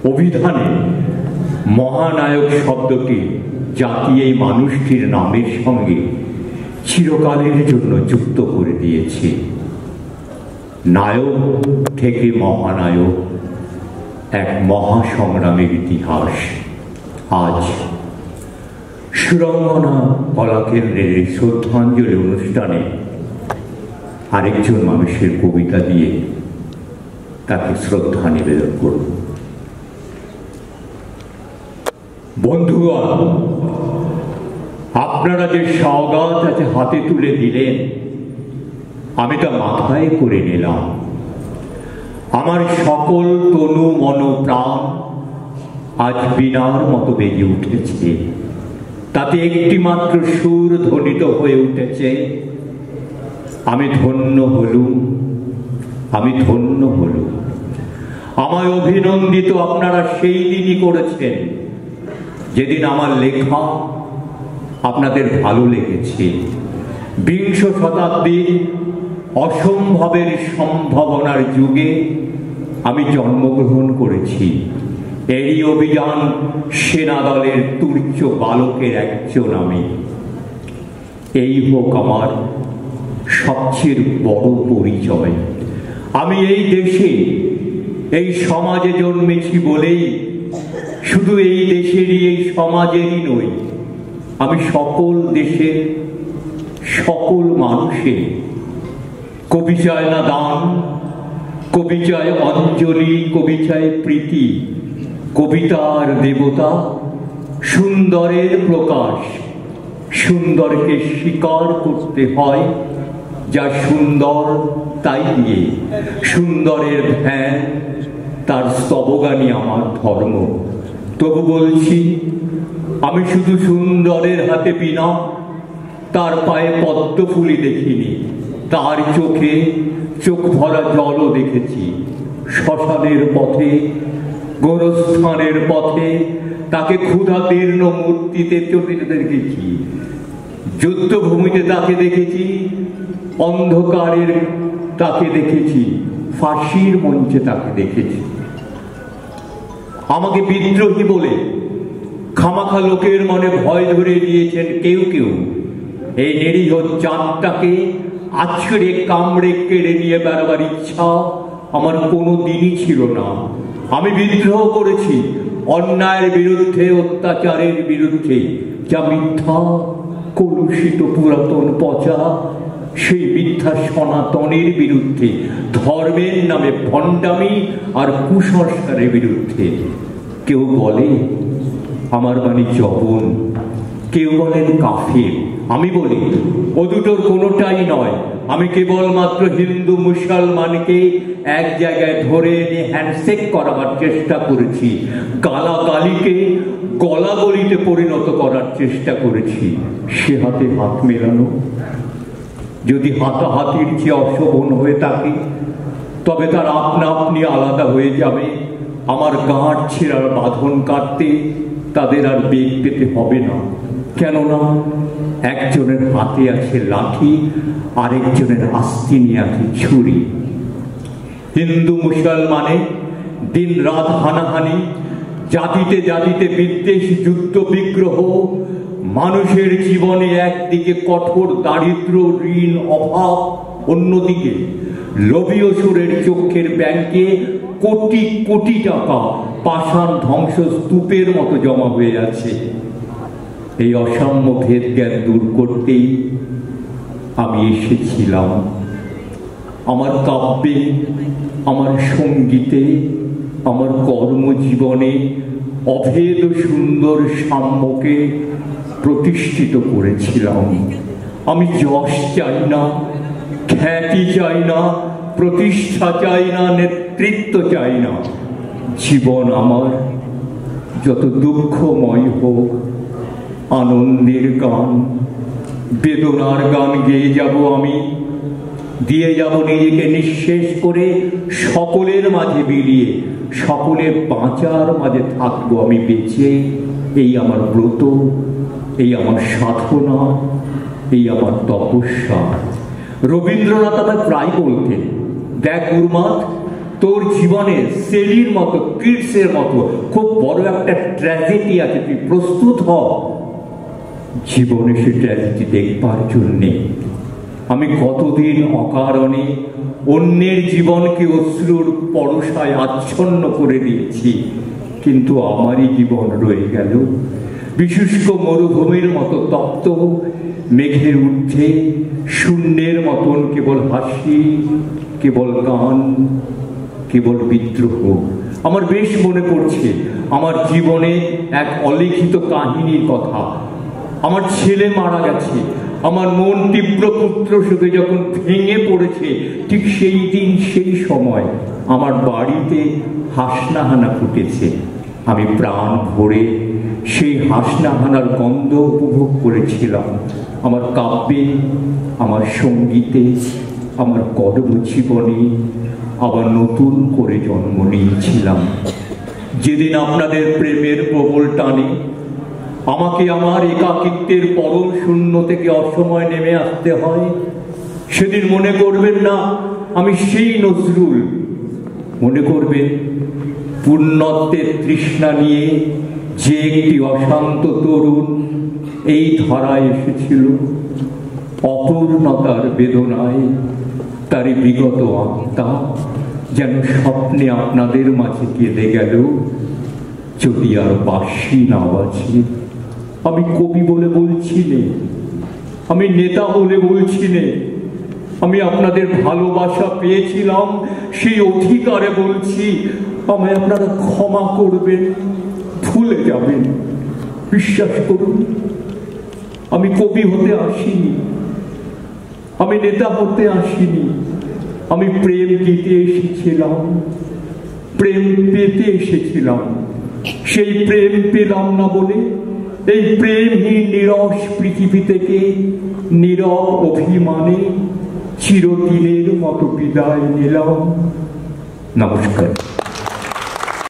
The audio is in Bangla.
অভিধানে মহানায়ক শব্দটি জাতি এই মানুষটির নামের সঙ্গে চিরকালের জন্য যুক্ত করে দিয়েছে। নায়ক থেকে মহানায়ক, এক মহাসংগ্রামের ইতিহাস। আজ সুরঙ্গনা কলাকেন্দ্রের শ্রদ্ধাঞ্জলি অনুষ্ঠানে আরেকজন মানুষের কবিতা দিয়ে তাকে শ্রদ্ধা নিবেদন করব। বন্ধুগণ, আপনারা যে সওগাত আছে হাতে তুলে দিলেন, আমি তা মাথায় করে নিলাম। আমার সকল তনু মন প্রাণ আজ বীণার মতো বেজে উঠেছে। তাতে একটি মাত্র সুর ধ্বনিত হয়ে উঠেছে, আমি ধন্য হলুম, আমি ধন্য হলুম। আমায় অভিনন্দিত আপনারা সেই দিনই করেছেন যেদিন আমার লেখা আপনাদের ভালো লেগেছে। বিংশ শতাব্দীর অসম্ভবের সম্ভাবনার যুগে আমি জন্মগ্রহণ করেছি। এই অভিযান সেনা দলের তুচ্ছ বালকের একজন আমি। এই হোক আমার সবচেয়ে বড় পরিচয়। আমি এই দেশে, এই সমাজে জন্মেছি বলেই শুধু এই দেশেরই, এই সমাজেরই নই, আমি সকল দেশের সকল মানুষের। কবি চায় না দান, কবি চায় অঞ্জলি, কবি চায় প্রীতি। কবিতার দেবতা সুন্দরের প্রকাশ। সুন্দরকে স্বীকার করতে হয়, যা সুন্দর তাই দিয়ে। সুন্দরের ধ্যান, তার স্তবগানই আমার ধর্ম। তবু বলছি, আমি শুধু সুন্দরের হাতে বীণা, তার পায়ে পদ্ম ফুলি দেখিনি, তার চোখে চোখ ভরা জলও দেখেছি। শ্মশানের পথে, গোরস্থানের পথে তাকে ক্ষুধাতীর্ণ মূর্তিতে চটিতে দেখেছি। যুদ্ধভূমিতে তাকে দেখেছি, অন্ধকারের তাকে দেখেছি, ফাঁসির মঞ্চে তাকে দেখেছি। আমাকে বিদ্রোহী বলে খামাখা লোকের মনে ভয় ধরে দিয়েছেন কেউ কেউ। এই নিরীহ চাঁদটাকে আছড়ে কামড়ে কেড়ে নিয়ে বেড়াবার ইচ্ছা আমার কোনো দিনই ছিল না। আমি বিদ্রোহ করেছি অন্যায়ের বিরুদ্ধে, অত্যাচারের বিরুদ্ধে, যা মিথ্যা, কলুষিত, পুরাতন, পচা, সেই মিথ্যা সনাতনের বিরুদ্ধে, ধর্মের নামে ভণ্ডামি আর কুসংস্কারের বিরুদ্ধে। কেউ বলে আমার বাণী জবন, কেউ বলেন কাফির। আমি বলি ও দুটোর কোনোটাই নয়। আমি কেবলমাত্র হিন্দু মুসলমানকে এক জায়গায় ধরে এনে হ্যান্ডশেক করাবার চেষ্টা করেছি। গালাগালিকে গলাগলিতে পরিণত করার চেষ্টা করেছি। সে হাতে হাত মেলানো যদি হাতাহাতির চেয়ে অশোভন হয়ে থাকে, তবে তার আপনা আপনি আলাদা হয়ে যাবে। আমার গাঁট ছেঁড়ার বাঁধন কাটতে তাদের আর বেগ পেতে হবে না। কেননা একজনের হাতে আছে লাঠি, আরেকজনের আস্তিনে আছে ছুরি। হিন্দু মুসলমানে দিন রাত হানাহানি, জাতিতে জাতিতে বিদ্বেষ, যুদ্ধ বিগ্রহ, মানুষের জীবনে একদিকে কঠোর দারিদ্র, ঋণ, অভাব, অন্যদিকে লোভী অসুরের চোখের ব্যাংকে কোটি কোটি টাকা পাষাণ ধ্বংসস্তূপের মতো জমা হয়ে আছে। এই অসাম্য ভেদ জ্ঞান দূর করতেই আমি এসেছিলাম। আমার কাব্যে, আমার সঙ্গীতে, আমার কর্মজীবনে অভেদ সুন্দর সাম্যকে প্রতিষ্ঠিত করেছিলাম। আমি যশ চাই না, খ্যাতি চাই না, প্রতিষ্ঠা চাই না, নেতৃত্ব চাই না। জীবন আমার যত দুঃখময় হোক, আনন্দের গান, বেদনার গান গেয়ে যাব আমি। দিয়ে যাব নিজেকে নিঃশেষ করে, সকলের মাঝে বিলিয়ে, সকলের বাঁচার মাঝে থাকবো আমি বেঁচে। এই আমার ব্রত, এই আমার সাধনা, এই আমার তপস্যা। রবীন্দ্রনাথ আবার প্রায় বলতেন, দেখ গুরুমাত, তোর জীবনে সেলির মতো, কিডসের মতো খুব বড় একটা ট্র্যাজেডি আছে, তুই প্রস্তুত হ জীবনে সে ট্র্যাজেডি দেখবার জন্যে। আমি কতদিন অকারণে অন্যের জীবনকে অশ্রুর পরশায় আচ্ছন্ন করে দিয়েছি, কিন্তু আমারই জীবন রয়ে গেল বিশুষ্ক মরুভূমির মতো তপ্ত, মেঘের ঊর্ধ্বে শূন্যের মতন কেবল হাসি, কেবল গান, কেবল বিদ্রোহ। আমার বেশ মনে পড়ছে আমার জীবনে এক অলিখিত কাহিনীর কথা। আমার ছেলে মারা গেছে, আমার মন তীব্র পুত্র শোকে যখন ভেঙে পড়েছে, ঠিক সেই দিন সেই সময় আমার বাড়িতে হাসনাহানা ফুটেছে। আমি প্রাণ ভরে সেই হাসনাহানার গন্ধ উপভোগ করেছিলাম। আমার কাব্যে, আমার সঙ্গীতে, আমার কর্মজীবনে আবার নতুন করে জন্ম নিয়েছিলাম। যেদিন আপনাদের প্রেমের প্রবল টানে আমাকে আমার একাকিত্বের পরম শূন্য থেকে অসময় নেমে আসতে হয়, সেদিন মনে করবেন না আমি সেই নজরুল, মনে করবেন পুণ্যত্বের তৃষ্ণা নিয়ে যে একটি অশান্ত তরুণ এই ধরায় এসেছিল, অপূর্ণতার বেদনায় তারই বিগত আত্মা যেন স্বপ্নে আপনাদের মাঝে কেঁদে গেল। যদি আর বাঁশি না বাজে, আমি কবি বলে বলছি নে, আমি নেতা বলে বলছি নে, আমি আপনাদের ভালোবাসা পেয়েছিলাম সেই অধিকারে বলছি, আমায় আপনারা ক্ষমা করবেন, ভুলে যাবেন। বিশ্বাস করুন, আমি কবি হতে আসিনি, আমি নেতা হতে আসিনি, আমি প্রেম দিতে এসেছিলাম, প্রেম পেতে এসেছিলাম। সেই প্রেম পেলাম না বলে এই প্রেমহীন নিরস পৃথিবী থেকে নীরব অভিমানে চিরদিনের মতো বিদায় নিলাম। নমস্কার।